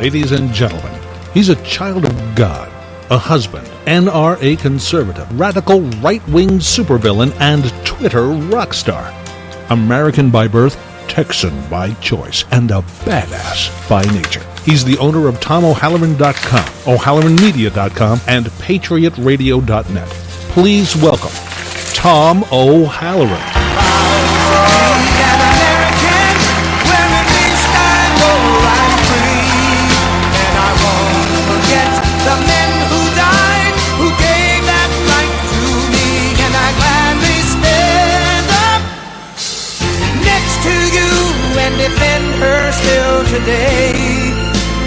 Ladies and gentlemen, he's a child of God, a husband, NRA conservative, radical right-wing supervillain, and Twitter rock star. American by birth, Texan by choice, and a badass by nature. He's the owner of TomO'Halloran.com, O'HalloranMedia.com, and PatriotRadio.net. Please welcome Tom O'Halloran. Defend her still today,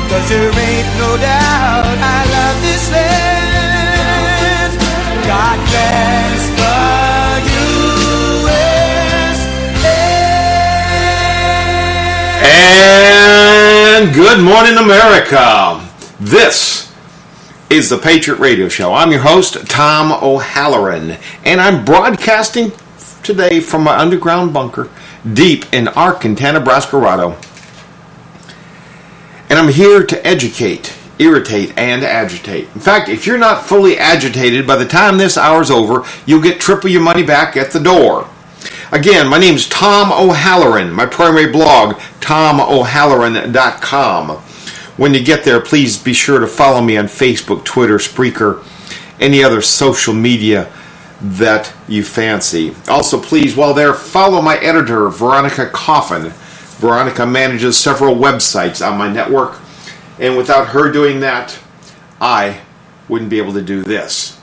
'cause there ain't no doubt I love this land. God bless the USA. And good morning, America. This is the Patriot Radio Show. I'm your host, Tom O'Halloran, and I'm broadcasting today from my underground bunker deep in Arkansas, Nebraska. And I'm here to educate, irritate, and agitate. In fact, if you're not fully agitated by the time this hour's over, you'll get triple your money back at the door. Again, my name's Tom O'Halloran. My primary blog, TomO'Halloran.com. When you get there, please be sure to follow me on Facebook, Twitter, Spreaker, any other social media that you fancy. Also, please, while there, follow my editor, Veronica Coffin. Veronica manages several websites on my network, and without her doing that, I wouldn't be able to do this.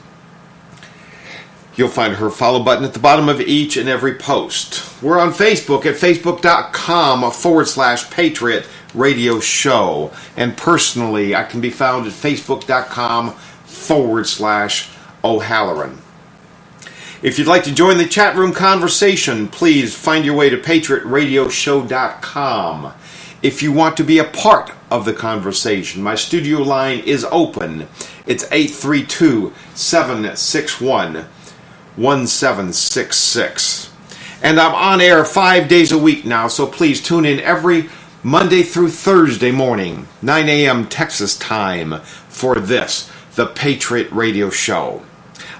You'll find her follow button at the bottom of each and every post. We're on Facebook at facebook.com/Patriot Radio Show. And personally, I can be found at facebook.com/O'Halloran. If you'd like to join the chat room conversation, please find your way to patriotradioshow.com. If you want to be a part of the conversation, my studio line is open. It's 832-761-1766. And I'm on air 5 days a week now, so please tune in every Monday through Thursday morning, 9 a.m. Texas time, for this, the Patriot Radio Show.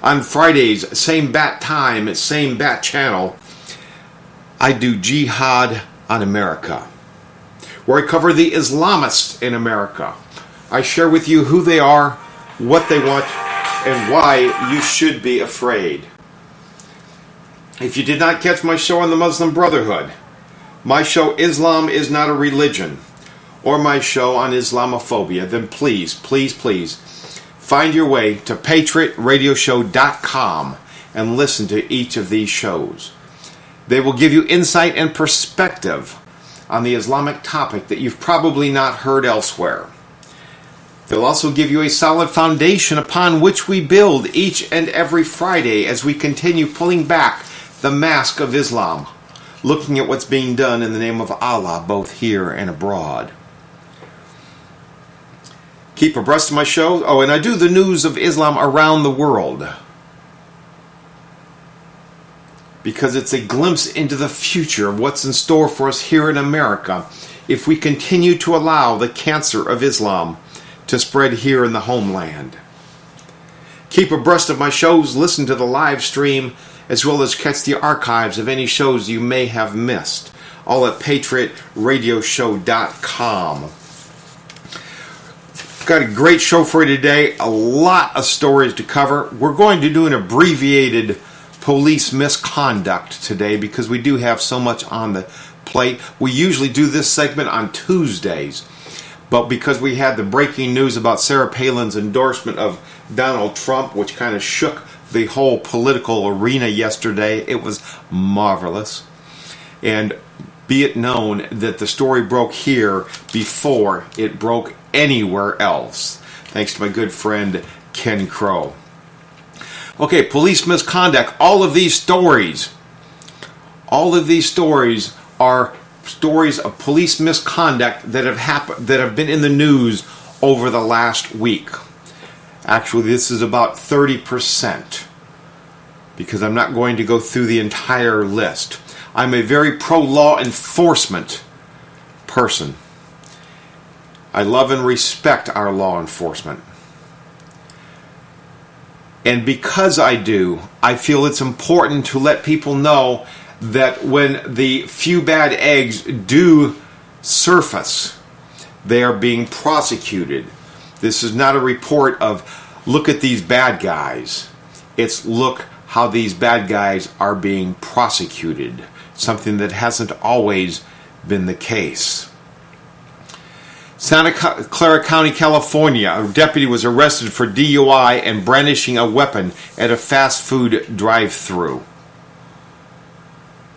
On Fridays, same bat time, same bat channel, I do Jihad on America, where I cover the Islamists in America. I share with you who they are, what they want, and why you should be afraid. If you did not catch my show on the Muslim Brotherhood, my show Islam is Not a Religion, or my show on Islamophobia, then please, please, please, find your way to patriotradioshow.com and listen to each of these shows. They will give you insight and perspective on the Islamic topic that you've probably not heard elsewhere. They'll also give you a solid foundation upon which we build each and every Friday as we continue pulling back the mask of Islam, looking at what's being done in the name of Allah, both here and abroad. Keep abreast of my show. Oh, and I do the news of Islam around the world, because it's a glimpse into the future of what's in store for us here in America if we continue to allow the cancer of Islam to spread here in the homeland. Keep abreast of my shows, listen to the live stream, as well as catch the archives of any shows you may have missed, all at patriotradioshow.com. Got a great show for you today, a lot of stories to cover. We're going to do an abbreviated police misconduct today because we do have so much on the plate. We usually do this segment on Tuesdays, but because we had the breaking news about Sarah Palin's endorsement of Donald Trump, which kind of shook the whole political arena yesterday, it was marvelous. And be it known that the story broke here before it broke anywhere else, thanks to my good friend Ken Crow. Okay, police misconduct. All of these stories are stories of police misconduct that have happened, that have been in the news over the last week. Actually, this is about 30%, because I'm not going to go through the entire list. I'm a very pro-law enforcement person. I love and respect our law enforcement. And because I do, I feel it's important to let people know that when the few bad eggs do surface, they are being prosecuted. This is not a report of, look at these bad guys. It's look how these bad guys are being prosecuted. Something that hasn't always been the case. Santa Clara County, California, a deputy was arrested for DUI and brandishing a weapon at a fast food drive-thru.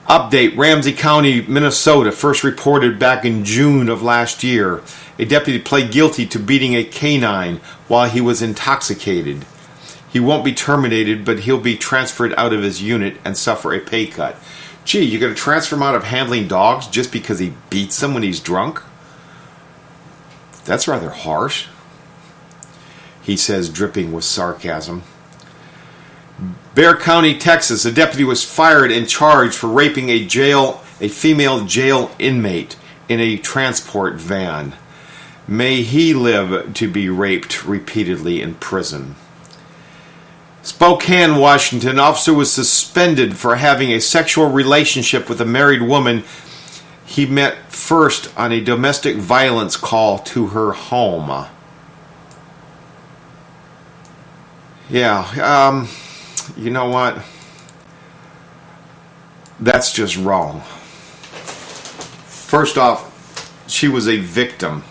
Update, Ramsey County, Minnesota, first reported back in June of last year. A deputy pled guilty to beating a canine while he was intoxicated. He won't be terminated, but he'll be transferred out of his unit and suffer a pay cut. Gee, you're going to transfer him out of handling dogs just because he beats them when he's drunk? That's rather harsh, he says, dripping with sarcasm. Bexar County, Texas, a deputy was fired and charged for raping a female jail inmate in a transport van. May he live to be raped repeatedly in prison. Spokane, Washington, an officer was suspended for having a sexual relationship with a married woman he met first on a domestic violence call to her home. Yeah, you know what? That's just wrong. First off, she was a victim.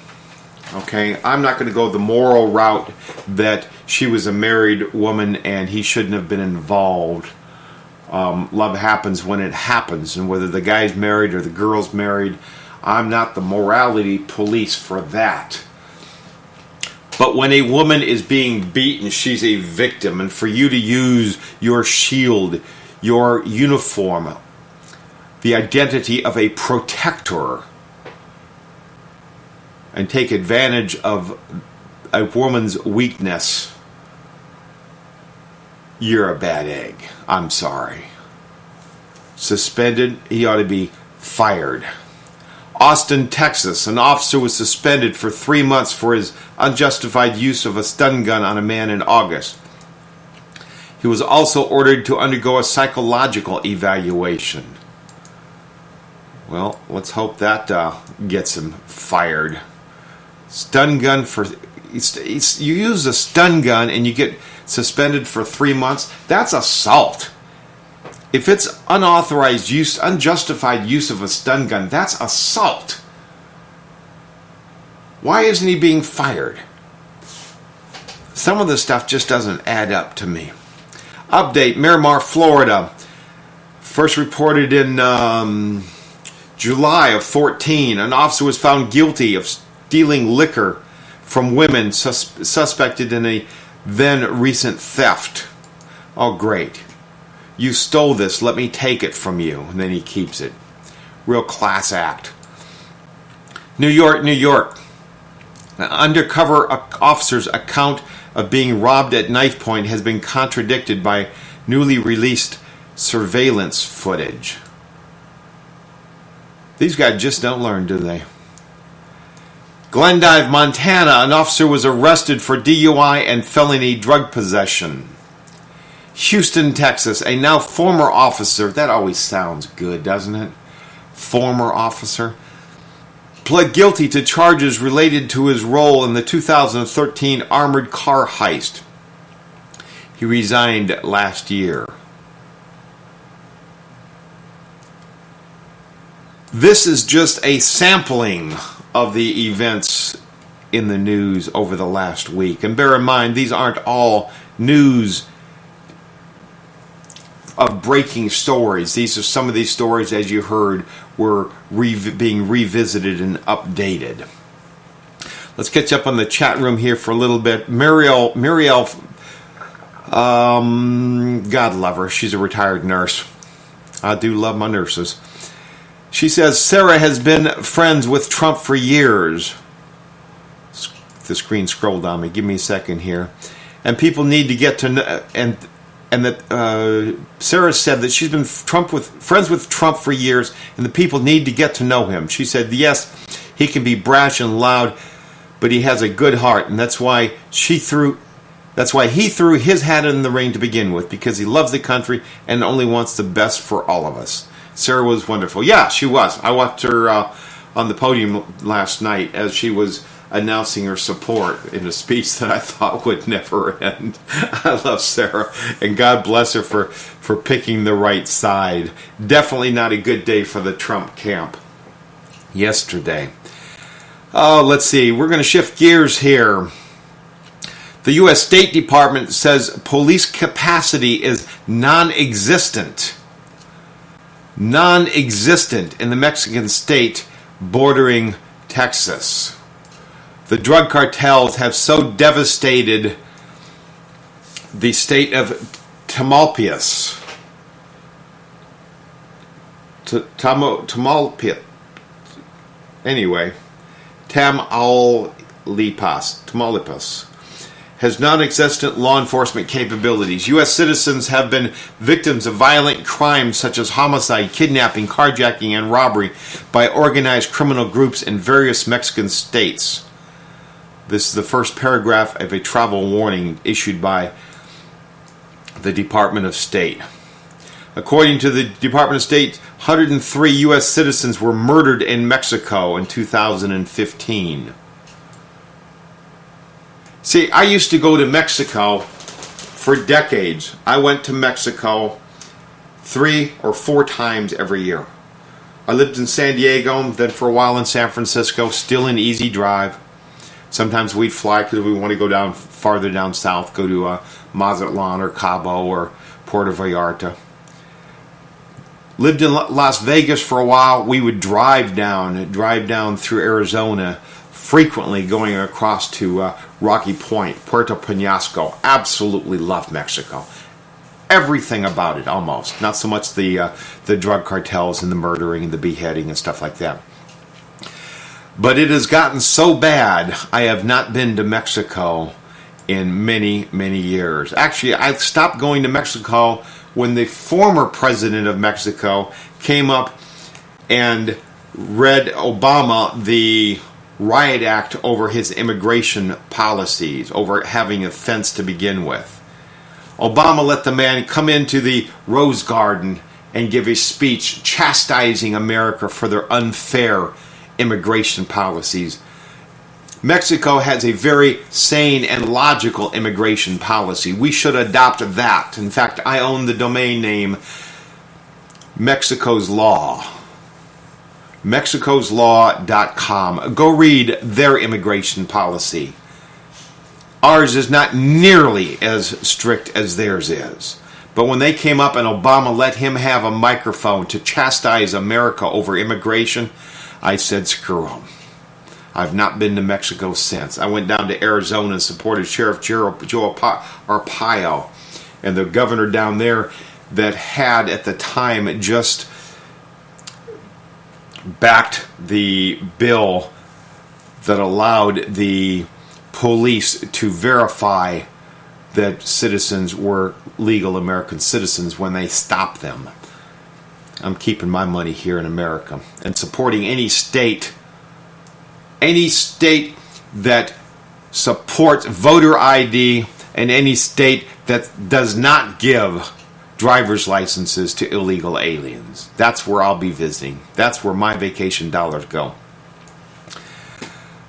Okay, I'm not going to go the moral route that she was a married woman and he shouldn't have been involved. Love happens when it happens, and whether the guy's married or the girl's married, I'm not the morality police for that. But when a woman is being beaten, she's a victim, and for you to use your shield, your uniform, the identity of a protector, and take advantage of a woman's weakness, you're a bad egg. I'm sorry. Suspended, he ought to be fired. Austin, Texas, an officer was suspended for 3 months for his unjustified use of a stun gun on a man in August. He was also ordered to undergo a psychological evaluation. Well, let's hope that gets him fired. Stun gun for... You use a stun gun and you get suspended for 3 months. That's assault. If it's unauthorized use, unjustified use of a stun gun, that's assault. Why isn't he being fired? Some of this stuff just doesn't add up to me. Update, Miramar, Florida. First reported in July of 2014. An officer was found guilty of stealing liquor from women suspected in a then recent theft. Oh, great. You stole this, let me take it from you. And then he keeps it. Real class act. New York, New York. An undercover officer's account of being robbed at knife point has been contradicted by newly released surveillance footage. These guys just don't learn, do they? Glendive, Montana, an officer was arrested for DUI and felony drug possession. Houston, Texas, a now former officer, that always sounds good, doesn't it? Former officer, pled guilty to charges related to his role in the 2013 armored car heist. He resigned last year. This is just a sampling of the events in the news over the last week. And bear in mind, these aren't all news of breaking stories. These are some of these stories, as you heard, were being revisited and updated. Let's catch up on the chat room here for a little bit. Muriel, God love her. She's a retired nurse. I do love my nurses. She says, Sarah has been friends with Trump for years. The screen scrolled on me. Give me a second here. And people need to get to know... And that Sarah said that she's been friends with Trump for years, and the people need to get to know him. She said, yes, he can be brash and loud, but he has a good heart, and that's why he threw his hat in the ring to begin with, because he loves the country and only wants the best for all of us. Sarah was wonderful. Yeah, she was. I watched her on the podium last night as she was announcing her support in a speech that I thought would never end. I love Sarah, and God bless her for picking the right side. Definitely not a good day for the Trump camp yesterday. Oh, let's see. We're going to shift gears here. The U.S. State Department says police capacity is non-existent in the Mexican state bordering Texas. The drug cartels have so devastated the state of Tamaulipas. Tamaulipas has non-existent law enforcement capabilities. U.S. citizens have been victims of violent crimes such as homicide, kidnapping, carjacking, and robbery by organized criminal groups in various Mexican states. This is the first paragraph of a travel warning issued by the Department of State. According to the Department of State, 103 U.S. citizens were murdered in Mexico in 2015. See, I used to go to Mexico for decades. I went to Mexico 3 or 4 times every year. I lived in San Diego, then for a while in San Francisco, still an easy drive. Sometimes we'd fly because we want to go farther down south, go to Mazatlan or Cabo or Puerto Vallarta. Lived in Las Vegas for a while. We would drive down through Arizona, frequently going across to Rocky Point, Puerto Penasco. Absolutely love Mexico. Everything about it, almost. Not so much the drug cartels and the murdering and the beheading and stuff like that. But it has gotten so bad, I have not been to Mexico in many, many years. Actually, I stopped going to Mexico when the former president of Mexico came up and read Obama the riot act over his immigration policies, over having a fence to begin with. Obama let the man come into the Rose Garden and give a speech chastising America for their unfair immigration policies. Mexico has a very sane and logical immigration policy. We should adopt that. In fact, I own the domain name Mexico's Law. MexicosLaw.com. Go read their immigration policy. Ours is not nearly as strict as theirs is. But when they came up and Obama let him have a microphone to chastise America over immigration, I said, screw him. I've not been to Mexico since. I went down to Arizona and supported Sheriff Joe Arpaio and the governor down there that had at the time just backed the bill that allowed the police to verify that citizens were legal American citizens when they stopped them. I'm keeping my money here in America and supporting any state that supports voter ID and any state that does not give driver's licenses to illegal aliens. That's where I'll be visiting. That's where my vacation dollars go.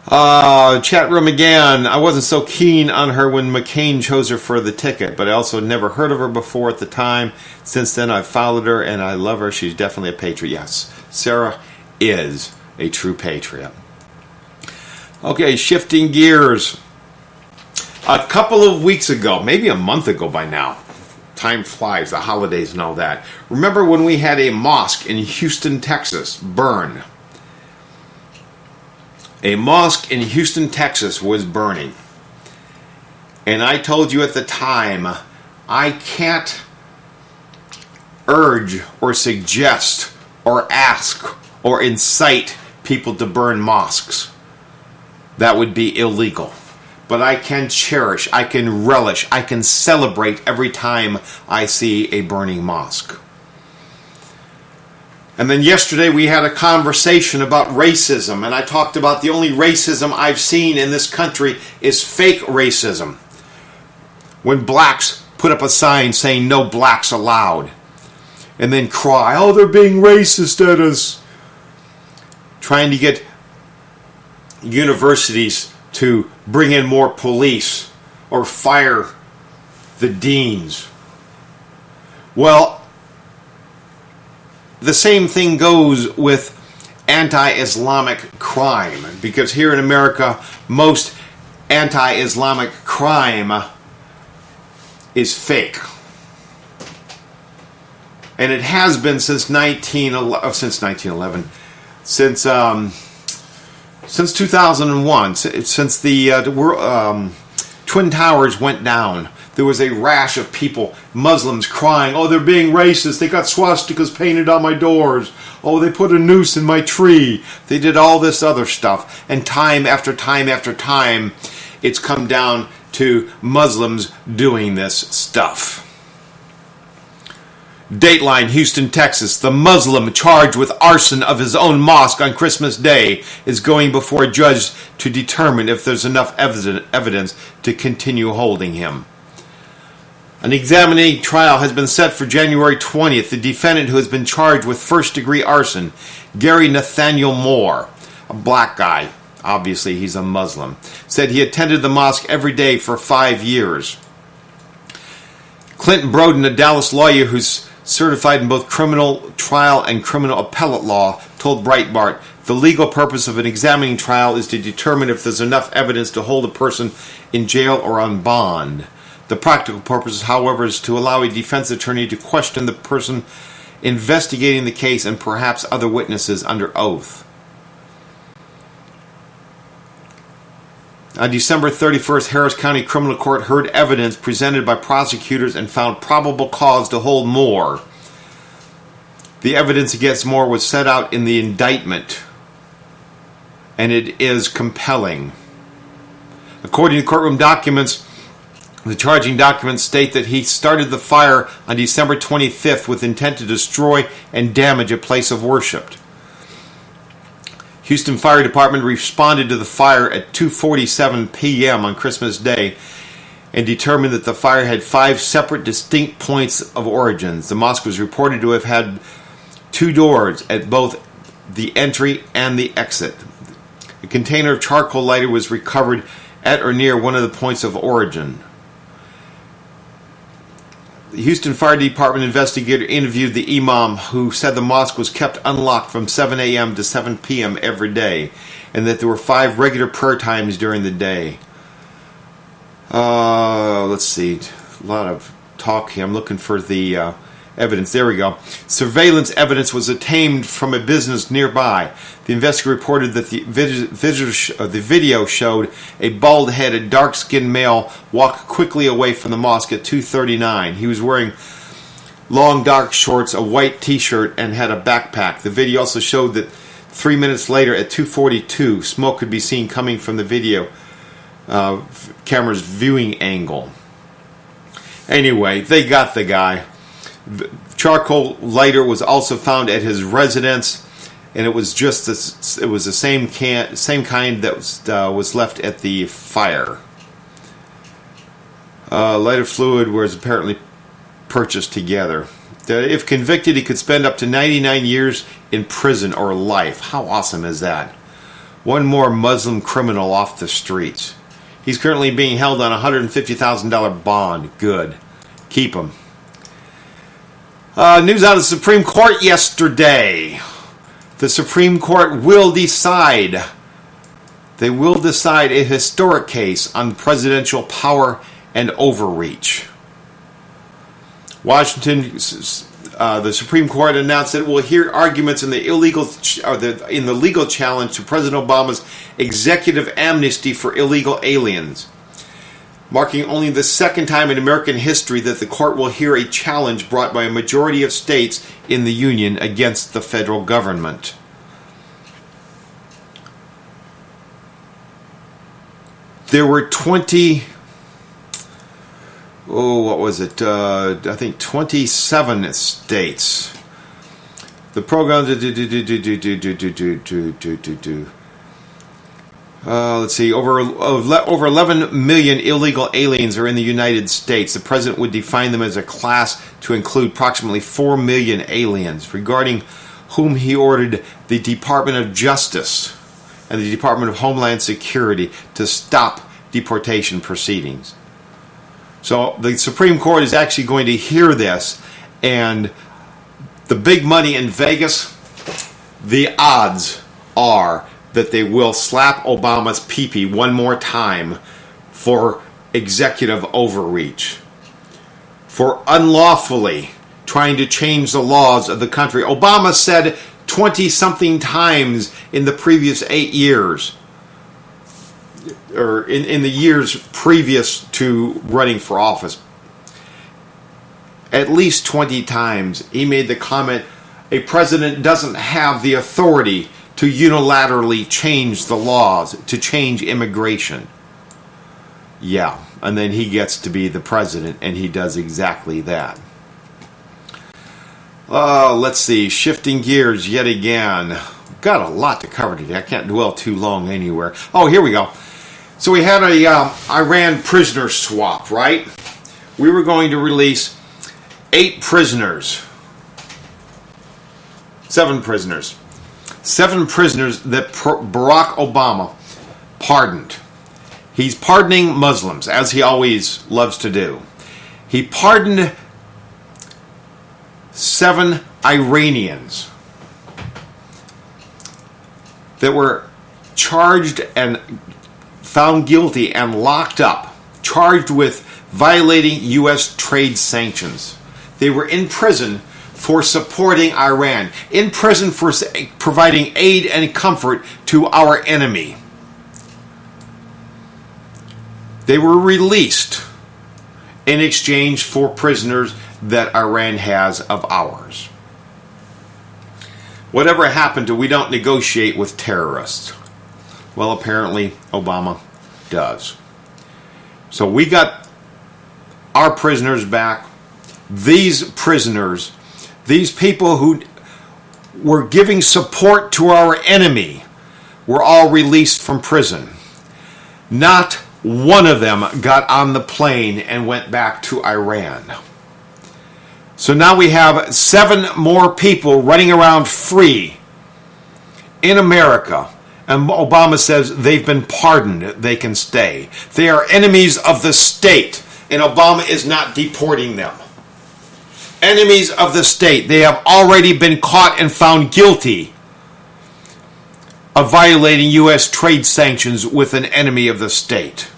Chat room again. I wasn't so keen on her when McCain chose her for the ticket, but I also never heard of her before at the time. Since then, I've followed her, and I love her. She's definitely a patriot. Yes, Sarah is a true patriot. Okay, shifting gears. A couple of weeks ago, maybe a month ago by now, time flies, the holidays and all that. Remember when we had a mosque in Houston, Texas, burn? A mosque in Houston, Texas was burning. And I told you at the time, I can't urge or suggest or ask or incite people to burn mosques. That would be illegal. But I can cherish, I can relish, I can celebrate every time I see a burning mosque. And then yesterday we had a conversation about racism, and I talked about the only racism I've seen in this country is fake racism. When blacks put up a sign saying no blacks allowed, and then cry, oh, they're being racist at us. Trying to get universities to bring in more police or fire the deans. Well, the same thing goes with anti-Islamic crime, because here in America, most anti-Islamic crime is fake. And it has been since 1911, since 2001, since the Twin Towers went down. There was a rash of people, Muslims, crying, oh, they're being racist. They got swastikas painted on my doors. Oh, they put a noose in my tree. They did all this other stuff. And time after time after time, it's come down to Muslims doing this stuff. Dateline, Houston, Texas. The Muslim charged with arson of his own mosque on Christmas Day is going before a judge to determine if there's enough evidence to continue holding him. An examining trial has been set for January 20th. The defendant, who has been charged with first-degree arson, Gary Nathaniel Moore, a black guy, obviously he's a Muslim, said he attended the mosque every day for 5 years. Clinton Broden, a Dallas lawyer who's certified in both criminal trial and criminal appellate law, told Breitbart, the legal purpose of an examining trial is to determine if there's enough evidence to hold a person in jail or on bond. The practical purpose, however, is to allow a defense attorney to question the person investigating the case and perhaps other witnesses under oath. On December 31st, Harris County Criminal Court heard evidence presented by prosecutors and found probable cause to hold Moore. The evidence against Moore was set out in the indictment, and it is compelling. According to courtroom documents, the charging documents state that he started the fire on December 25th with intent to destroy and damage a place of worship. Houston Fire Department responded to the fire at 2:47 p.m. on Christmas Day and determined that the fire had 5 separate distinct points of origin. The mosque was reported to have had 2 doors at both the entry and the exit. A container of charcoal lighter was recovered at or near one of the points of origin. The Houston Fire Department investigator interviewed the imam, who said the mosque was kept unlocked from 7 a.m. to 7 p.m. every day, and that there were 5 regular prayer times during the day. Let's see. A lot of talk here. I'm looking for the evidence. There we go. Surveillance evidence was obtained from a business nearby. The investigator reported that the video showed a bald-headed, dark-skinned male walk quickly away from the mosque at 2:39. He was wearing long, dark shorts, a white T-shirt, and had a backpack. The video also showed that 3 minutes later, at 2:42, smoke could be seen coming from the video camera's viewing angle. Anyway, they got the guy. Charcoal lighter was also found at his residence, and it was just this, it was the same kind that was left at the fire. Lighter fluid was apparently purchased together. If convicted, he could spend up to 99 years in prison or life. How awesome is that? One more Muslim criminal off the streets. He's currently being held on a $150,000 bond. Good. Keep him. News out of the Supreme Court yesterday. The Supreme Court will decide. They will decide a historic case on presidential power and overreach. Washington, the Supreme Court announced that it will hear arguments in the legal challenge to President Obama's executive amnesty for illegal aliens, marking only the second time in American history that the court will hear a challenge brought by a majority of states in the Union against the federal government. There were 27 states The program. Let's see. Over 11 million illegal aliens are in the United States. The president would define them as a class to include approximately 4 million aliens, regarding whom he ordered the Department of Justice and the Department of Homeland Security to stop deportation proceedings. So the Supreme Court is actually going to hear this, and the big money in Vegas, the odds are that they will slap Obama's pee-pee one more time for executive overreach, for unlawfully trying to change the laws of the country. Obama said 20-something times in the previous 8 years, or in the years previous to running for office, at least 20 times he made the comment, a president doesn't have the authority to unilaterally change the laws, to change immigration. Yeah, and then he gets to be the president, and he does exactly that. Let's see, shifting gears yet again. Got a lot to cover today. I can't dwell too long anywhere. Oh, here we go. So we had a Iran prisoner swap, right? We were going to release 7 prisoners that Barack Obama pardoned. He's pardoning Muslims, as he always loves to do. He pardoned 7 Iranians that were charged and found guilty and locked up, charged with violating U.S. trade sanctions. They were in prison for supporting Iran, in prison for providing aid and comfort to our enemy. They were released in exchange for prisoners that Iran has of ours. Whatever happened to we don't negotiate with terrorists? Well, apparently Obama does. So we got our prisoners back. These prisoners, these people who were giving support to our enemy, were all released from prison. Not one of them got on the plane and went back to Iran. So now we have 7 more people running around free in America. And Obama says they've been pardoned, they can stay. They are enemies of the state, and Obama is not deporting them. Enemies of the state. They have already been caught and found guilty of violating U.S. trade sanctions with an enemy of the state.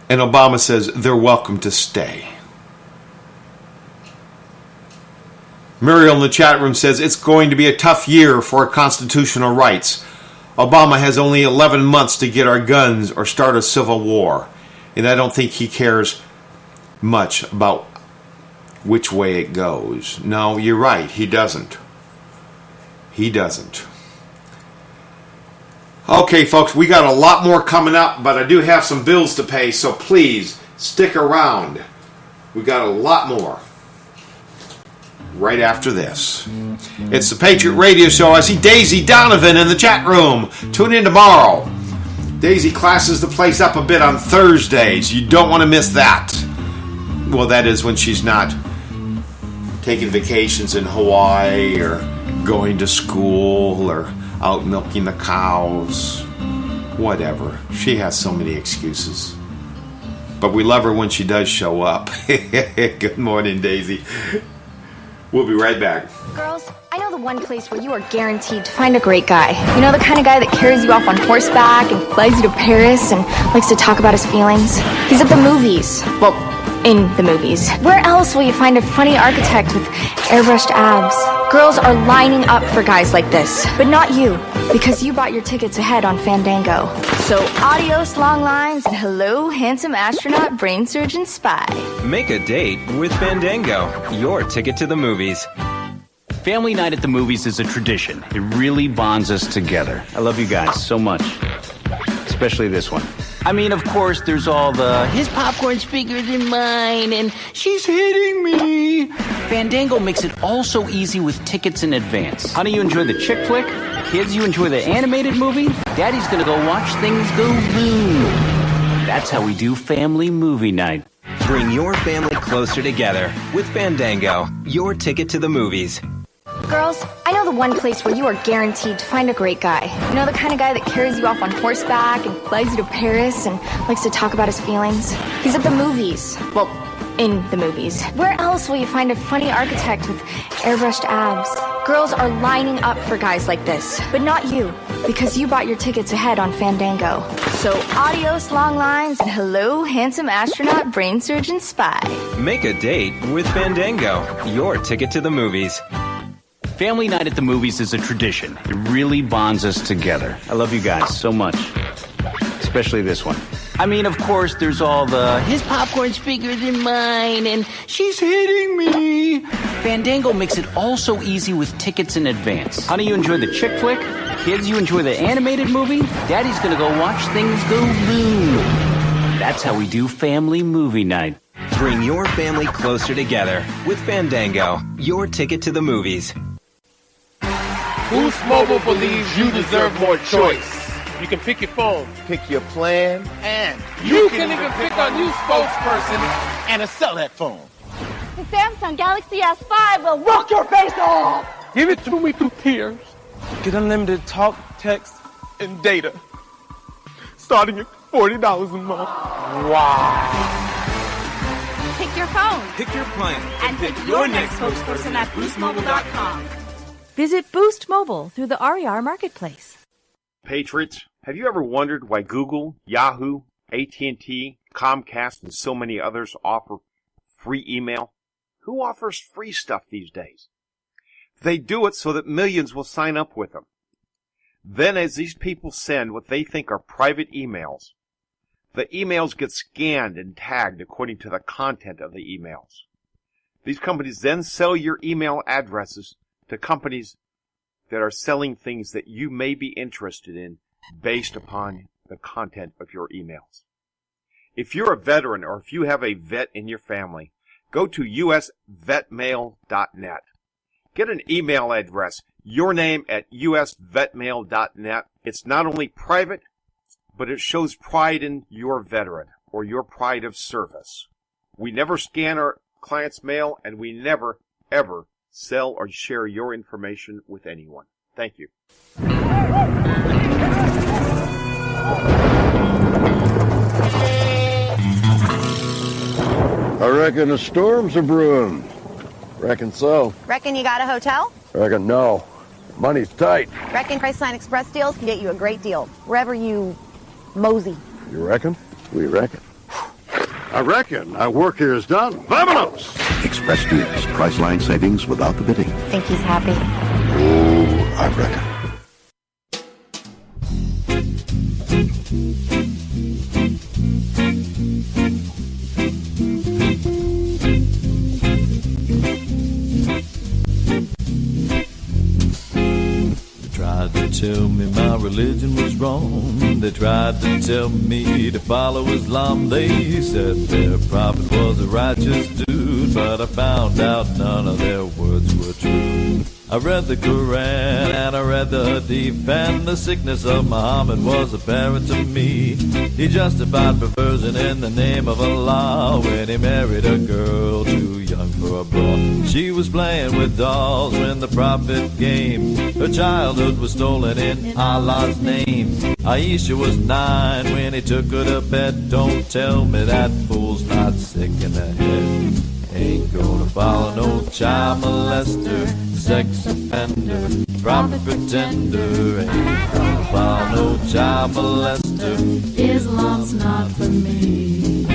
And Obama says they're welcome to stay. Muriel in the chat room says it's going to be a tough year for constitutional rights. Obama has only 11 months to get our guns or start a civil war. And I don't think he cares much about which way it goes. No, you're right. He doesn't. He doesn't. Okay, folks, we got a lot more coming up, but I do have some bills to pay, so please stick around. We got a lot more right after this. It's the Patriot Radio Show. I see Daisy Donovan in the chat room. Tune in tomorrow. Daisy classes the place up a bit on Thursdays. You don't want to miss that. Well, that is when she's not taking vacations in Hawaii or going to school or out milking the cows. Whatever. She has so many excuses. But we love her when she does show up. Good morning, Daisy. We'll be right back. Girls, I know the one place where you are guaranteed to find a great guy. You know, the kind of guy that carries you off on horseback and flies you to Paris and likes to talk about his feelings. He's at the movies. Well, in the movies. Where else will you find a funny architect with airbrushed abs? Girls are lining up for guys like this, but not you, because you bought your tickets ahead on Fandango. So adios long lines and hello handsome astronaut brain surgeon spy. Make a date with Fandango, your ticket to the movies. Family night at the movies is a tradition. It really bonds us together. I love you guys so much, especially this one. I mean, of course, there's all the his popcorn's bigger than mine and she's hitting me. Fandango makes it all so easy with tickets in advance. Honey, you enjoy the chick flick? Kids, you enjoy the animated movie? Daddy's gonna go watch things go boom. That's how we do family movie night. Bring your family closer together with Fandango, your ticket to the movies. Girls, I know the one place where you are guaranteed to find a great guy. You know, the kind of guy that carries you off on horseback and flies you to Paris and likes to talk about his feelings. He's at the movies. Well, in the movies. Where else will you find a funny architect with airbrushed abs? Girls are lining up for guys like this, but not you, because you bought your tickets ahead on Fandango. So adios long lines and hello handsome astronaut brain surgeon spy. Make a date with Fandango, your ticket to the movies. Family night at the movies is a tradition. It really bonds us together. I love you guys so much. Especially this one. I mean, of course, there's all the his popcorn's bigger than mine and she's hitting me. Fandango makes it all so easy with tickets in advance. Honey, you enjoy the chick flick? Kids, you enjoy the animated movie? Daddy's gonna go watch things go boom. That's how we do family movie night. Bring your family closer together with Fandango, your ticket to the movies. Boost Mobile believes you deserve more choice. You can pick your phone, pick your plan, and you can even pick a new spokesperson and sell that phone. The Samsung Galaxy S5 will rock your face off! Give it to me through tears. Get unlimited talk, text, and data. Starting at $40 a month. Wow. Pick your phone. Pick your plan. And pick your next spokesperson at boostmobile.com. Visit Boost Mobile through the RER Marketplace. Patriots, have you ever wondered why Google, Yahoo, AT&T, Comcast, and so many others offer free email? Who offers free stuff these days? They do it so that millions will sign up with them. Then as these people send what they think are private emails, the emails get scanned and tagged according to the content of the emails. These companies then sell your email addresses to companies that are selling things that you may be interested in based upon the content of your emails. If you're a veteran or if you have a vet in your family, go to usvetmail.net. Get an email address, your name at usvetmail.net. It's not only private, but it shows pride in your veteran or your pride of service. We never scan our clients' mail, and we never, ever sell or share your information with anyone. Thank you. I reckon a storm's a brewing. Reckon so. Reckon you got a hotel? Reckon no. Money's tight. Reckon Priceline Express deals can get you a great deal wherever you mosey. You reckon? We reckon. I reckon our work here is done. Vamonos! Express deals. Priceline savings without the bidding. Think he's happy? Oh, I reckon. Tried to tell me my religion was wrong. They tried to tell me to follow Islam. They said their prophet was a righteous dude, but I found out none of their words were true. I read the Quran and I read the Hadith, and the sickness of Muhammad was apparent to me. He justified perversion in the name of Allah when he married a girl too young for a brawl. She was playing with dolls when the prophet came. Her childhood was stolen in Allah's name. Aisha was 9 when he took her to bed. Don't tell me that fool's not sick in the head. Ain't gonna follow no child molester, sex offender, prophet pretender. Ain't gonna follow no child molester. Islam's not for me.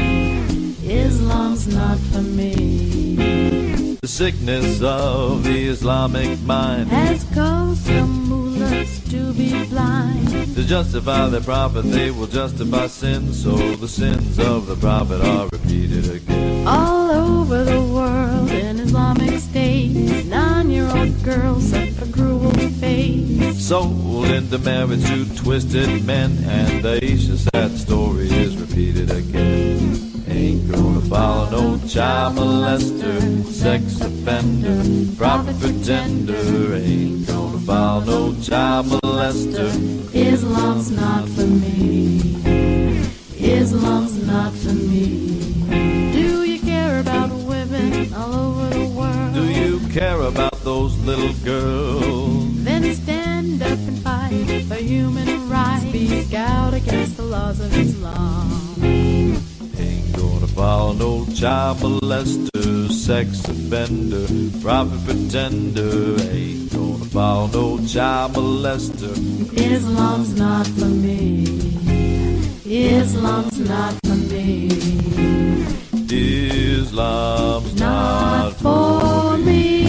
Islam's not for me. The sickness of the Islamic mind has caused some mullahs to be blind. To justify their prophet, they will justify sin, so the sins of the prophet are repeated again. All over the world in Islamic states, 9-year-old girls suffer cruel fate. sold into marriage to twisted men, and the sad story is repeated again. Ain't gonna follow no child molester, sex offender, prophet pretender. Ain't gonna follow no child molester. Islam's not for me. Islam's not for me. Do you care about women all over the world? Do you care about those little girls? Then stand up and fight for human rights. Speak out against the laws of Islam. Ain't gonna follow no child molester, sex offender, prophet pretender. Ain't gonna follow no child molester. Islam's not for me. Islam's not for me. Islam's not for me.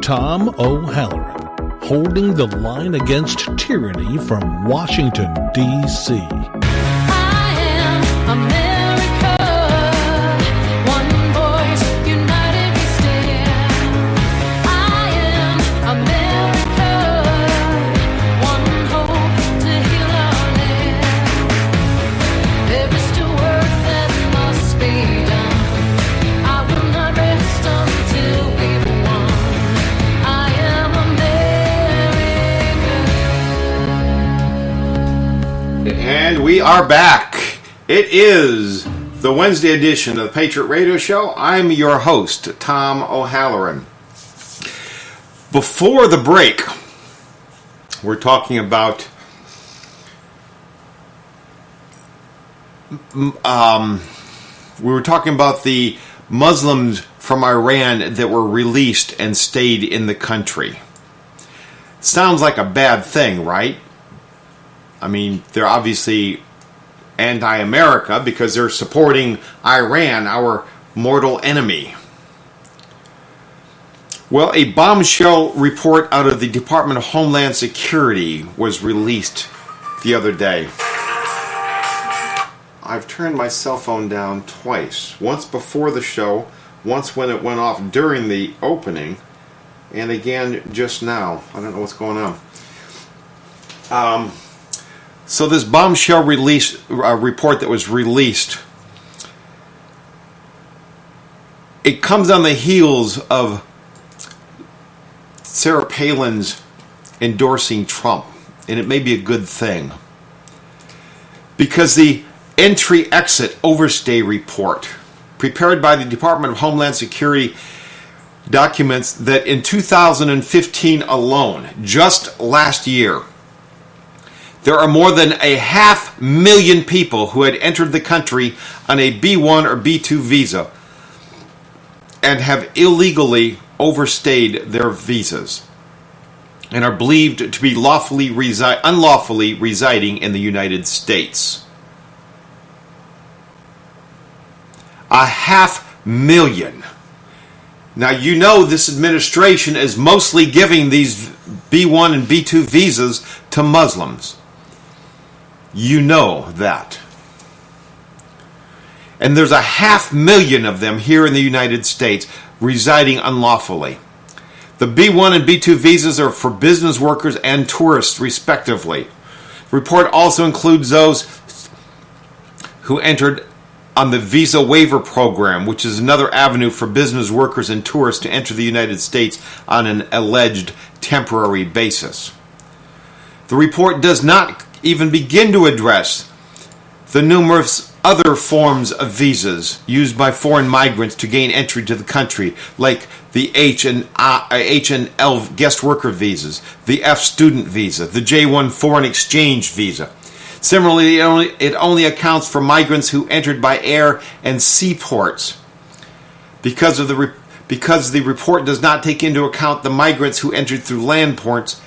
Tom O'Halloran, holding the line against tyranny from Washington, D.C. America, one voice, united we stand. I am America, one hope to heal our land. There is still work that must be done. I will not rest until we've won. I am America. And we are back. It is the Wednesday edition of the Patriot Radio Show. I'm your host, Tom O'Halloran. Before the break, we're talking about the Muslims from Iran that were released and stayed in the country. Sounds like a bad thing, right? I mean, they're obviously anti-America because they're supporting Iran, our mortal enemy. Well, a bombshell report out of the Department of Homeland Security was released the other day. I've turned my cell phone down twice. Once before the show, once when it went off during the opening, and again just now. I don't know what's going on. So this bombshell report that was released, it comes on the heels of Sarah Palin's endorsing Trump, and it may be a good thing. Because the entry-exit overstay report prepared by the Department of Homeland Security documents that in 2015 alone, just last year, there are more than 500,000 people who had entered the country on a B1 or B2 visa and have illegally overstayed their visas and are believed to be unlawfully residing in the United States. 500,000. Now, you know this administration is mostly giving these B1 and B2 visas to Muslims. You know that. And there's 500,000 of them here in the United States residing unlawfully. The B1 and B2 visas are for business workers and tourists, respectively. The report also includes those who entered on the Visa Waiver Program, which is another avenue for business workers and tourists to enter the United States on an alleged temporary basis. The report does not even begin to address the numerous other forms of visas used by foreign migrants to gain entry to the country, like the H&L guest worker visas, the F student visa, the J1 foreign exchange visa. Similarly, it only accounts for migrants who entered by air and seaports. Because because the report does not take into account the migrants who entered through land ports,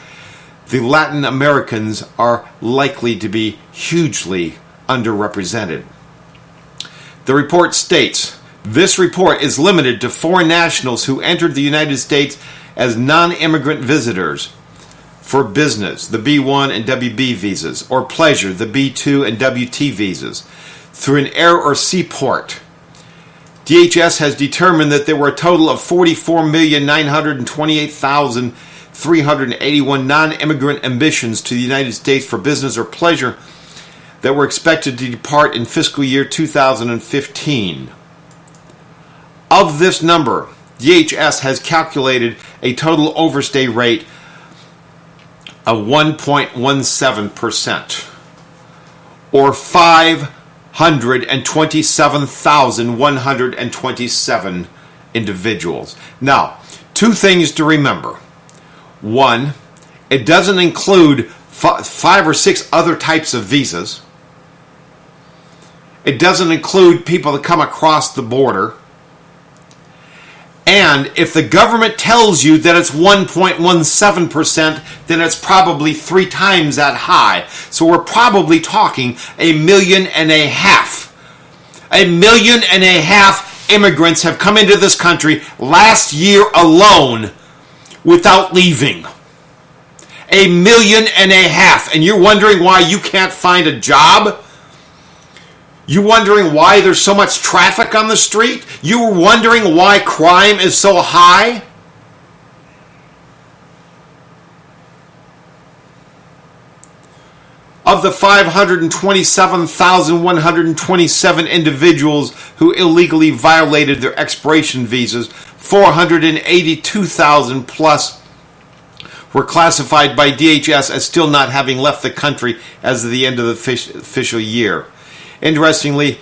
the Latin Americans are likely to be hugely underrepresented. The report states, this report is limited to foreign nationals who entered the United States as non-immigrant visitors for business, the B1 and WB visas, or pleasure, the B2 and WT visas, through an air or seaport. DHS has determined that there were a total of 44,928,381 non-immigrant admissions to the United States for business or pleasure that were expected to depart in fiscal year 2015. Of this number, DHS has calculated a total overstay rate of 1.17%, or 527,127 individuals. Now, two things to remember. One, it doesn't include 5 or 6 other types of visas. It doesn't include people that come across the border. And if the government tells you that it's 1.17%, then it's probably 3 times that high. So we're probably talking 1.5 million. 1.5 million immigrants have come into this country last year alone without leaving. 1.5 million. And you're wondering why you can't find a job? You wondering why there's so much traffic on the street? You were wondering why crime is so high? Of the 527,127 individuals who illegally violated their expiration visas, 482,000 plus were classified by DHS as still not having left the country as of the end of the official year. Interestingly,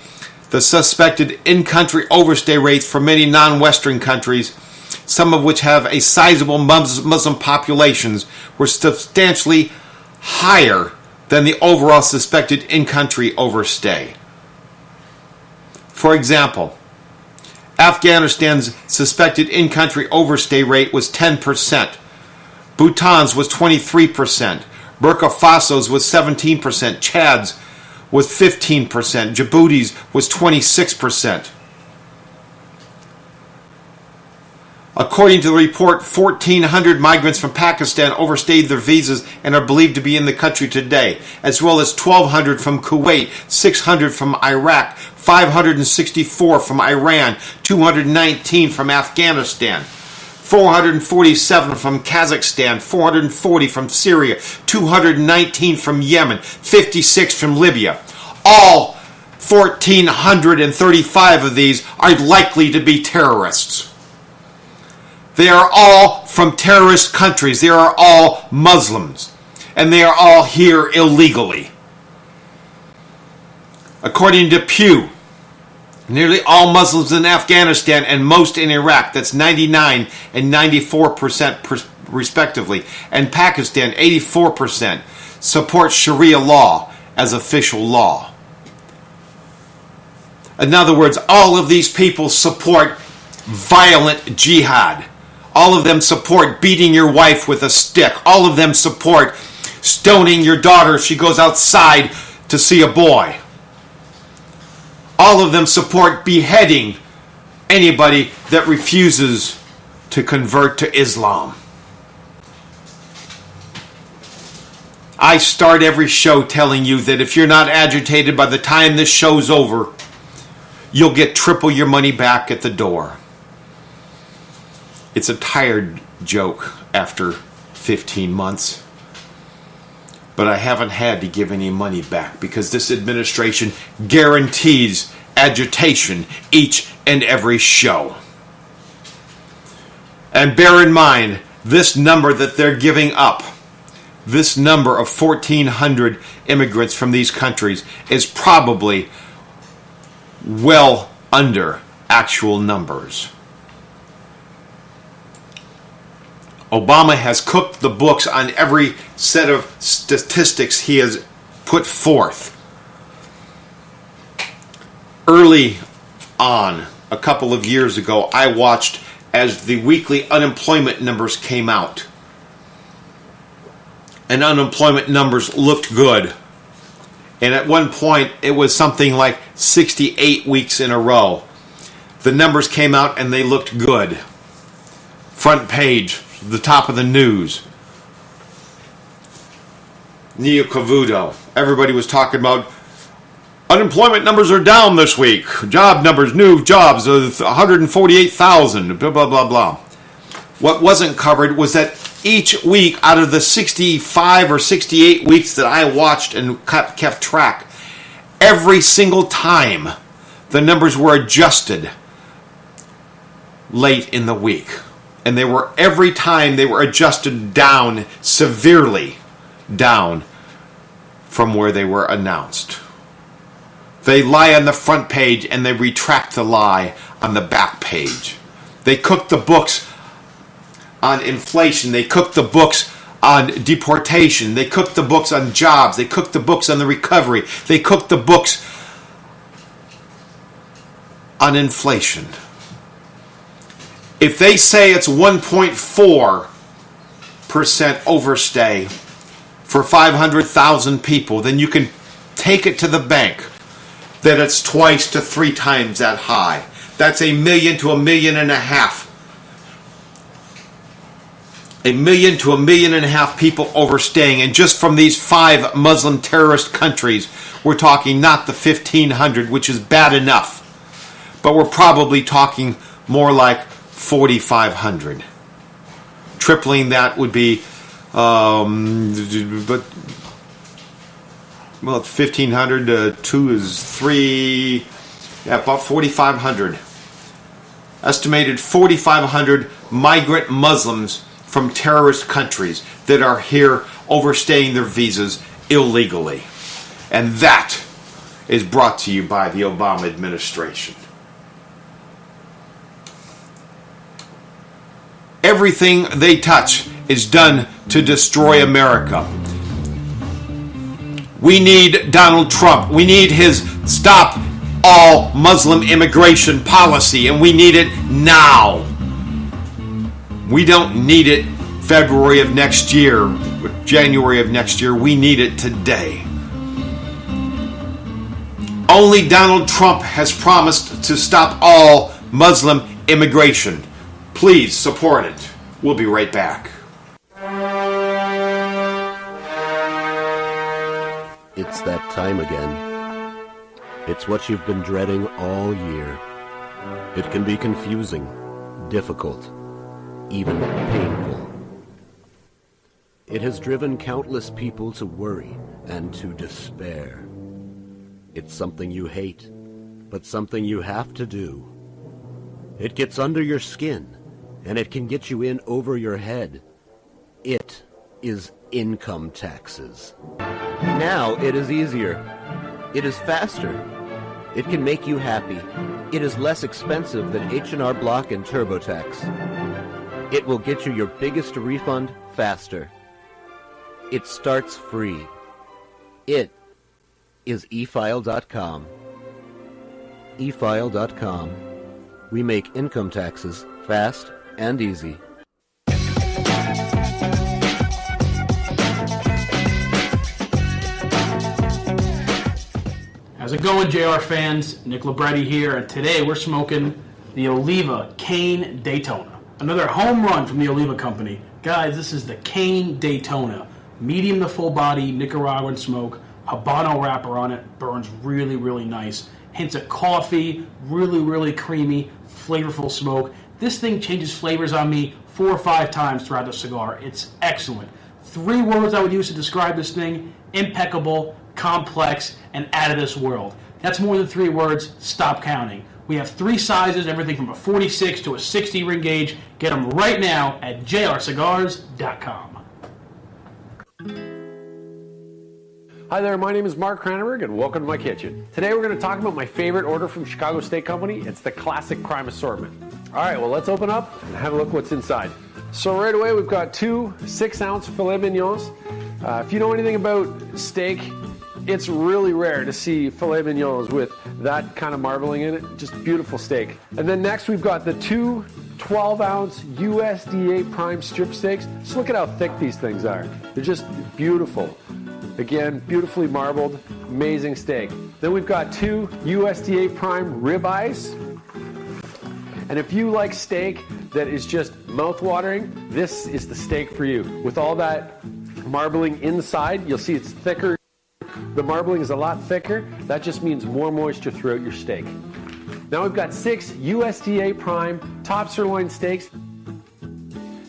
the suspected in-country overstay rates for many non-Western countries, some of which have a sizable Muslim populations, were substantially higher than the overall suspected in-country overstay. For example, Afghanistan's suspected in-country overstay rate was 10%. Bhutan's was 23%. Burkina Faso's was 17%. Chad's was 15%. Djibouti's was 26%. According to the report, 1,400 migrants from Pakistan overstayed their visas and are believed to be in the country today, as well as 1,200 from Kuwait, 600 from Iraq, 564 from Iran, 219 from Afghanistan, 447 from Kazakhstan, 440 from Syria, 219 from Yemen, 56 from Libya. All 1,435 of these are likely to be terrorists. They are all from terrorist countries. They are all Muslims. And they are all here illegally. According to Pew, nearly all Muslims in Afghanistan and most in Iraq, that's 99 and 94% respectively, and Pakistan, 84%, support Sharia law as official law. In other words, all of these people support violent jihad. All of them support beating your wife with a stick. All of them support stoning your daughter if she goes outside to see a boy. All of them support beheading anybody that refuses to convert to Islam. I start every show telling you that if you're not agitated by the time this show's over, you'll get triple your money back at the door. It's a tired joke after 15 months. But I haven't had to give any money back because this administration guarantees agitation each and every show. And bear in mind, this number that they're giving up, this number of 1,400 immigrants from these countries, is probably well under actual numbers. Obama has cooked the books on every set of statistics he has put forth. Early on, a couple of years ago, I watched as the weekly unemployment numbers came out. And unemployment numbers looked good. And at one point, it was something like 68 weeks in a row. The numbers came out and they looked good. Front page, the top of the news. Neo Cavuto. Everybody was talking about unemployment numbers are down this week. Job numbers, new jobs, 148,000, blah, blah, blah, blah. What wasn't covered was that each week out of the 65 or 68 weeks that I watched and kept track, every single time the numbers were adjusted late in the week. And every time they were adjusted down, severely down from where they were announced. They lie on the front page and they retract the lie on the back page. They cook the books on inflation. They cook the books on deportation. They cook the books on jobs. They cook the books on the recovery. They cook the books on inflation. If they say it's 1.4% overstay for 500,000 people, then you can take it to the bank that it's twice to 3 times that high. That's 1 million to 1.5 million. 1 million to 1.5 million people overstaying. And just from these 5 Muslim terrorist countries, we're talking not the 1,500, which is bad enough, but we're probably talking more like 4,500. Tripling that would be, well, 1,500, 2 is 3, yeah, about 4,500. Estimated 4,500 migrant Muslims from terrorist countries that are here overstaying their visas illegally. And that is brought to you by the Obama administration. Everything they touch is done to destroy America. We need Donald Trump. We need his stop all Muslim immigration policy, and we need it now. We don't need it February of next year, January of next year. We need it today. Only Donald Trump has promised to stop all Muslim immigration. Please support it. We'll be right back. It's that time again. It's what you've been dreading all year. It can be confusing, difficult, even painful. It has driven countless people to worry and to despair. It's something you hate, but something you have to do. It gets under your skin, and it can get you in over your head. It is income taxes. Now it is easier. It is faster. It can make you happy. It is less expensive than H&R Block and TurboTax. It will get you your biggest refund faster. It starts free. It is efile.com. efile.com. We make income taxes fast and easy. How's it going, JR fans? Nick Libretti here, and today we're smoking the Oliva Cane Daytona. Another home run from the Oliva Company. Guys, this is the Cane Daytona. Medium to full body Nicaraguan smoke. Habano wrapper on it. Burns really, really nice. Hints of coffee. Really, really creamy, flavorful smoke. This thing changes flavors on me 4 or 5 times throughout the cigar. It's excellent. 3 words I would use to describe this thing: impeccable, complex, and out of this world. That's more than 3 words. Stop counting. We have 3 sizes, everything from a 46 to a 60 ring gauge. Get them right now at jrcigars.com. Hi there, my name is Mark Cranenberg, and welcome to my kitchen. Today we're going to talk about my favorite order from Chicago Steak Company. It's the Classic Crime Assortment. All right, well, let's open up and have a look what's inside. So right away, we've got 2 6-ounce filet mignons. If you know anything about steak, it's really rare to see filet mignons with that kind of marbling in it. Just beautiful steak. And then next, we've got the 2 12-ounce USDA prime strip steaks. Just look at how thick these things are. They're just beautiful. Again, beautifully marbled, amazing steak. Then we've got 2 USDA prime ribeyes. And if you like steak that is just mouth-watering, this is the steak for you. With all that marbling inside, you'll see it's thicker. The marbling is a lot thicker. That just means more moisture throughout your steak. Now we've got 6 USDA prime top sirloin steaks.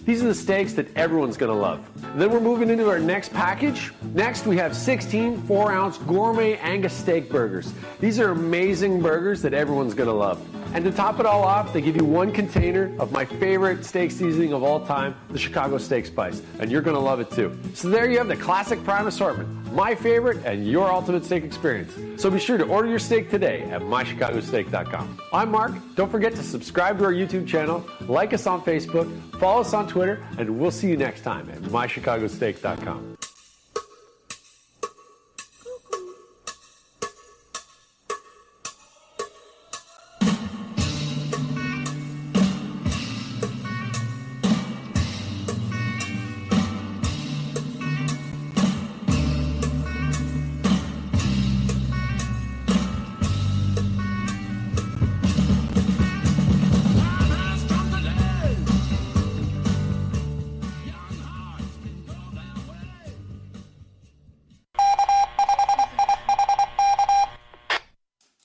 These are the steaks that everyone's gonna love. And then we're moving into our next package. Next, we have 16 4-ounce gourmet Angus steak burgers. These are amazing burgers that everyone's gonna love. And to top it all off, they give you 1 container of my favorite steak seasoning of all time, the Chicago Steak Spice. And you're gonna love it too. So there you have the classic prime assortment, my favorite and your ultimate steak experience. So be sure to order your steak today at mychicagosteak.com. I'm Mark. Don't forget to subscribe to our YouTube channel, like us on Facebook, follow us on Twitter, and we'll see you next time at mychicagosteak.com.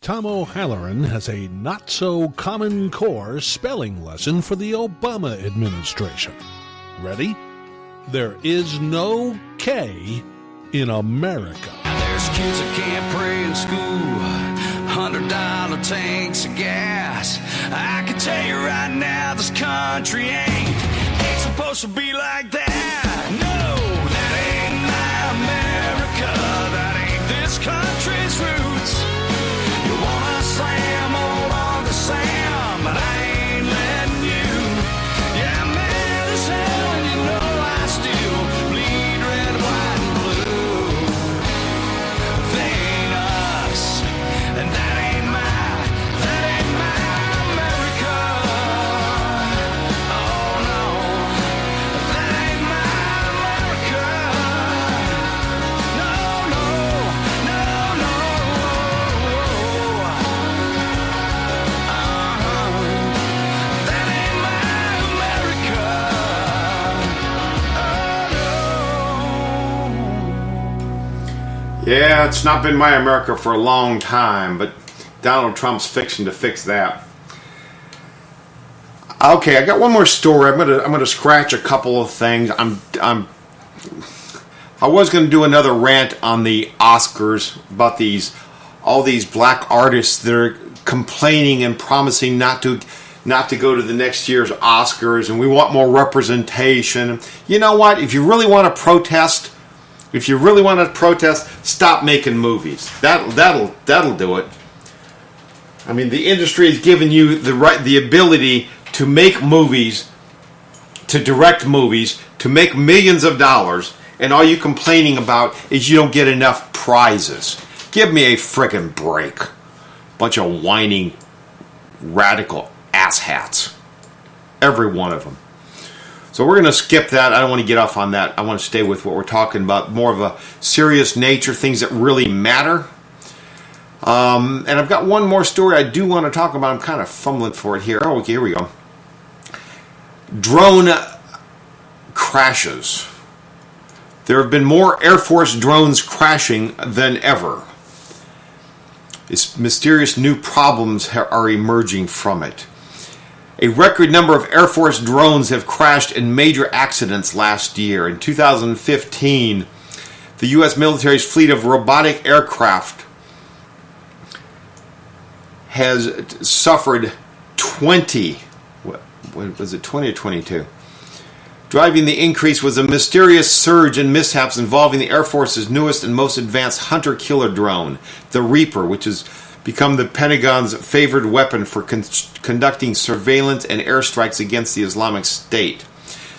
Tom O'Halloran has a not-so-common core spelling lesson for the Obama administration. Ready? There is no K in America. There's kids that can't pray in school, $100 tanks of gas. I can tell you right now, this country ain't supposed to be like that. No, that ain't my America. That ain't this country's roots. You wanna slam all on the Sam, but I ain't letting you. Yeah, I'm mad as hell, and you know I still bleed red, white, and blue. They ain't us, and that ain't my America. Oh no, that ain't my America. No, no, no, no. That ain't my America. Yeah, it's not been my America for a long time, but Donald Trump's fixing to fix that. Okay, I got one more story. I'm gonna scratch a couple of things. I was gonna do another rant on the Oscars about all these black artists that are complaining and promising not to go to the next year's Oscars, and we want more representation. You know what? If you really want to protest, stop making movies. That'll do it. I mean, the industry has given you the ability to make movies, to direct movies, to make millions of dollars, and all you complaining about is you don't get enough prizes. Give me a frickin' break. Bunch of whining, radical asshats. Every one of them. So we're going to skip that. I don't want to get off on that. I want to stay with what we're talking about, more of a serious nature, things that really matter. And I've got one more story I do want to talk about. I'm kind of fumbling for it here. Oh, okay, here we go. Drone crashes. There have been more Air Force drones crashing than ever. Mysterious new problems are emerging from it. A record number of Air Force drones have crashed in major accidents last year. In 2015, the U.S. military's fleet of robotic aircraft has suffered 20. What was it, 20 or 22? Driving the increase was a mysterious surge in mishaps involving the Air Force's newest and most advanced hunter-killer drone, the Reaper, which has become the Pentagon's favored weapon for conducting surveillance and airstrikes against the Islamic State.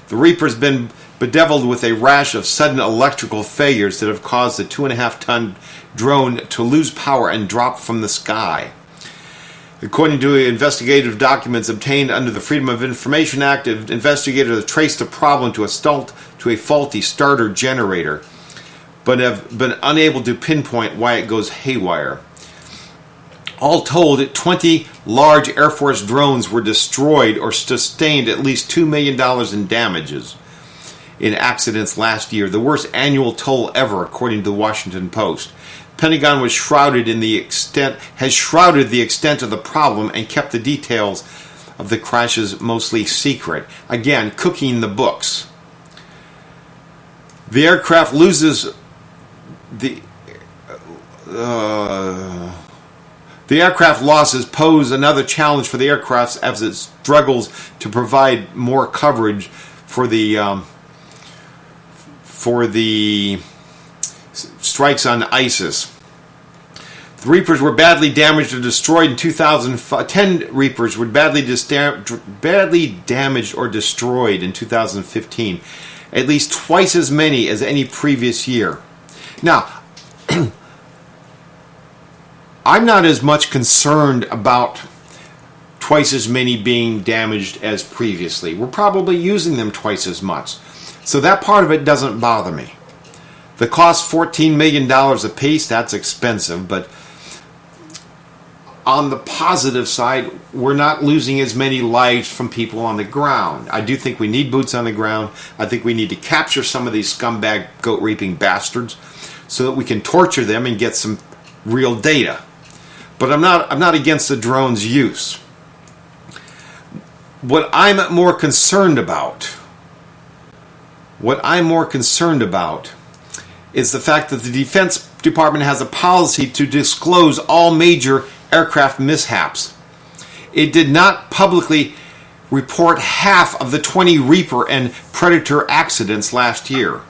The Reaper's been bedeviled with a rash of sudden electrical failures that have caused the 2.5-ton drone to lose power and drop from the sky. According to investigative documents obtained under the Freedom of Information Act, investigators traced the problem to a faulty starter generator, but have been unable to pinpoint why it goes haywire. All told, 20 large Air Force drones were destroyed or sustained at least $2 million in damages in accidents last year, the worst annual toll ever, according to the Washington Post. Pentagon has shrouded the extent of the problem and kept the details of the crashes mostly secret. Again, cooking the books. The aircraft loses the aircraft losses pose another challenge for the aircraft as it struggles to provide more coverage for the strikes on ISIS. The Reapers were badly damaged or destroyed in 2005. 10 Reapers were badly damaged or destroyed in 2015, at least twice as many as any previous year. Now, I'm not as much concerned about twice as many being damaged as previously. We're probably using them twice as much. So that part of it doesn't bother me. The cost $14 million a piece, that's expensive, but on the positive side, we're not losing as many lives from people on the ground. I do think we need boots on the ground. I think we need to capture some of these scumbag goat-raping bastards so that we can torture them and get some real data. But I'm not against the drone's use. What I'm more concerned about is the fact that the Defense Department has a policy to disclose all major aircraft mishaps. It did not publicly report half of the 20 Reaper and Predator accidents last year.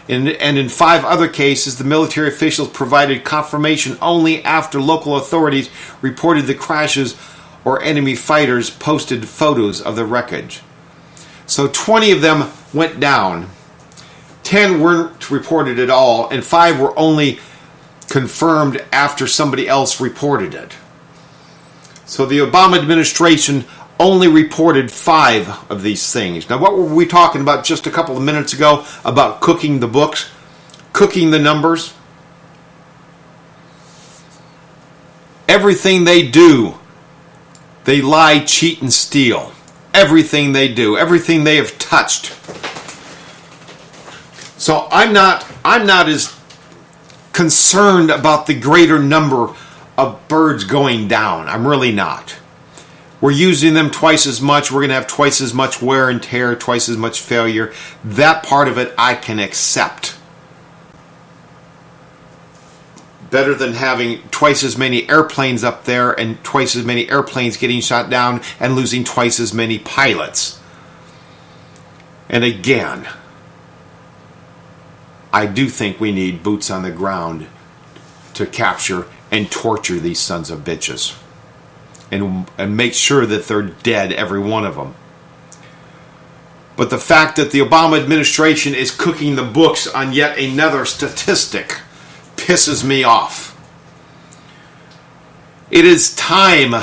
And in 5 other cases, the military officials provided confirmation only after local authorities reported the crashes or enemy fighters posted photos of the wreckage. So 20 of them went down. 10 weren't reported at all, and 5 were only confirmed after somebody else reported it. So the Obama administration only reported 5 of these things. Now, what were we talking about just a couple of minutes ago about cooking the books, cooking the numbers? Everything they do, they lie, cheat, and steal. Everything they do, everything they have touched. So I'm not as concerned about the greater number of birds going down. I'm really not. We're using them twice as much. We're going to have twice as much wear and tear, twice as much failure. That part of it I can accept. Better than having twice as many airplanes up there and twice as many airplanes getting shot down and losing twice as many pilots. And again, I do think we need boots on the ground to capture and torture these sons of bitches. And make sure that they're dead, every one of them. But the fact that the Obama administration is cooking the books on yet another statistic pisses me off. It is time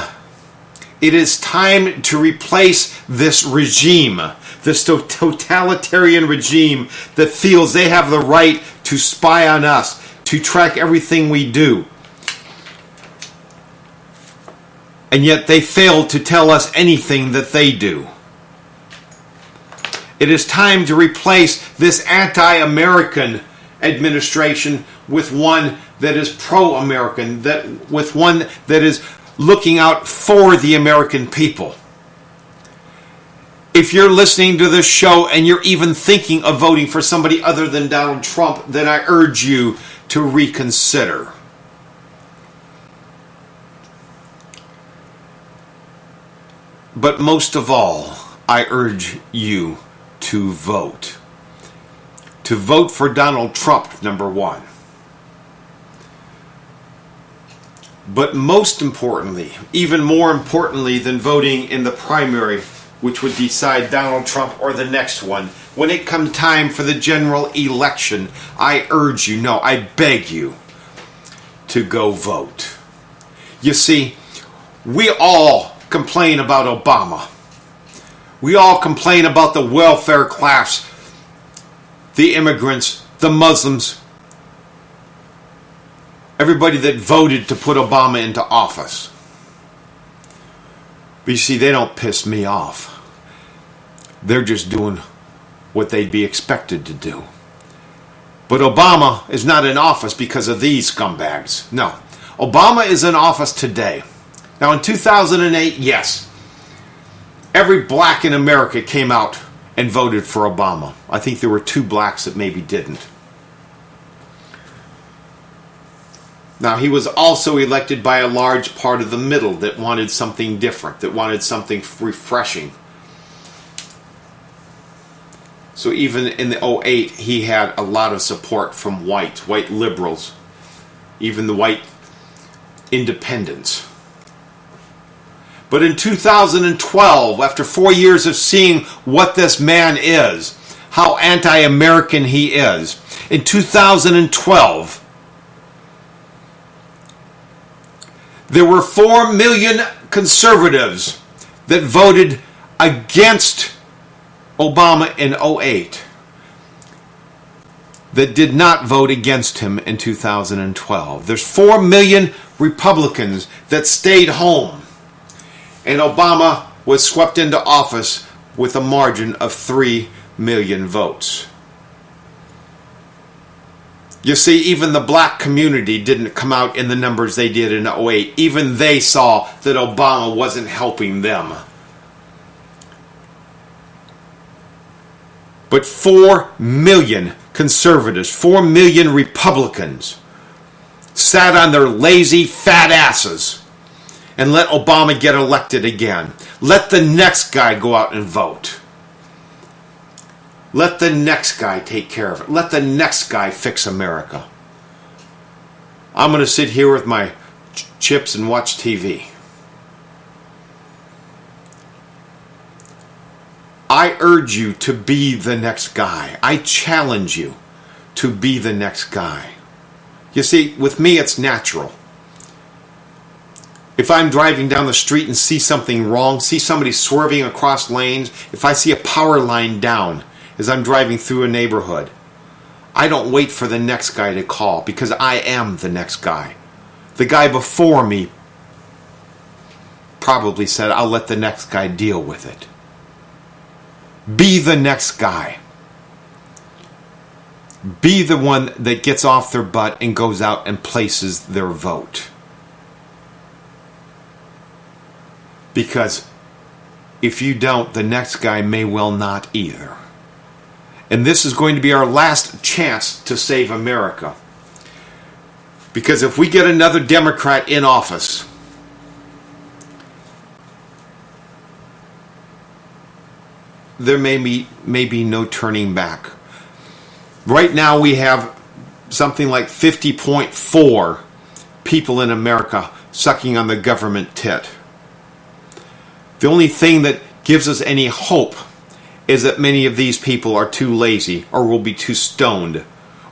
to replace this regime, this totalitarian regime that feels they have the right to spy on us, to track everything we do. And yet they fail to tell us anything that they do. It is time to replace this anti-American administration with one that is pro-American, with one that is looking out for the American people. If you're listening to this show and you're even thinking of voting for somebody other than Donald Trump, then I urge you to reconsider. But most of all, I urge you to vote. To vote for Donald Trump, number one. But most importantly, even more importantly than voting in the primary, which would decide Donald Trump or the next one, when it comes time for the general election, I urge you, no, I beg you, to go vote. You see, We all complain about Obama. We all complain about the welfare class, the immigrants, the Muslims, everybody that voted to put Obama into office. But you see, they don't piss me off. They're just doing what they'd be expected to do. But Obama is not in office because of these scumbags. No. Obama is in office today. Now in 2008, yes, every black in America came out and voted for Obama. I think there were 2 blacks that maybe didn't. Now, he was also elected by a large part of the middle that wanted something different, that wanted something refreshing. So even in the 2008, he had a lot of support from white liberals, even the white independents. But in 2012, after 4 years of seeing what this man is, how anti-American he is, in 2012, there were 4 million conservatives that voted against Obama in 2008 that did not vote against him in 2012. There's 4 million Republicans that stayed home. And Obama was swept into office with a margin of 3 million votes. You see, even the black community didn't come out in the numbers they did in 2008. Even they saw that Obama wasn't helping them. But 4 million conservatives, 4 million Republicans sat on their lazy, fat asses and let Obama get elected again. Let the next guy go out and vote. Let the next guy take care of it. Let the next guy fix America. I'm going to sit here with my chips and watch TV. I urge you to be the next guy. I challenge you to be the next guy. You see, with me it's natural. If I'm driving down the street and see something wrong, see somebody swerving across lanes, if I see a power line down as I'm driving through a neighborhood, I don't wait for the next guy to call because I am the next guy. The guy before me probably said, I'll let the next guy deal with it. Be the next guy. Be the one that gets off their butt and goes out and places their vote. Because if you don't, the next guy may well not either. And this is going to be our last chance to save America. Because if we get another Democrat in office, there may be no turning back. Right now we have something like 50.4 people in America sucking on the government tit. The only thing that gives us any hope is that many of these people are too lazy or will be too stoned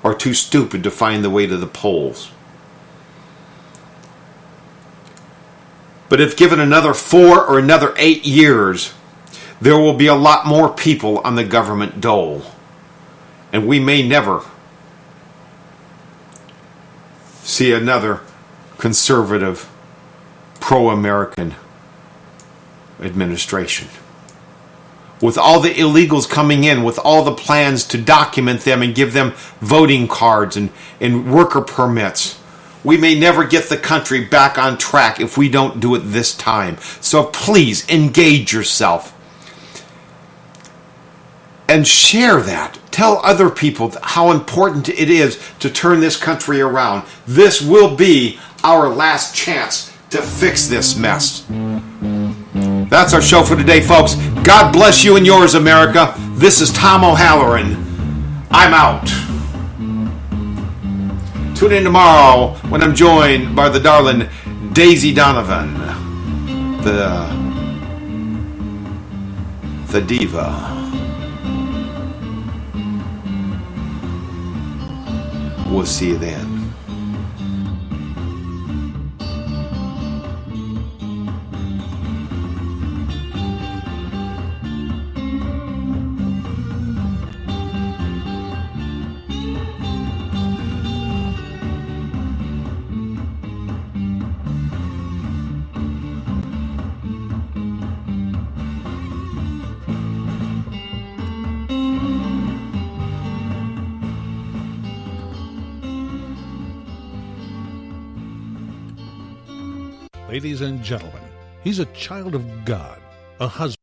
or too stupid to find the way to the polls. But if given another 4 or another 8 years, there will be a lot more people on the government dole. And we may never see another conservative, pro-American administration. With all the illegals coming in, with all the plans to document them and give them voting cards and worker permits, we may never get the country back on track if we don't do it this time. So please engage yourself and share that. Tell other people how important it is to turn this country around. This will be our last chance to fix this mess. That's our show for today, folks. God bless you and yours, America. This is Tom O'Halloran. I'm out. Tune in tomorrow when I'm joined by the darling Daisy Donovan, the diva. We'll see you then. Ladies and gentlemen, he's a child of God, a husband.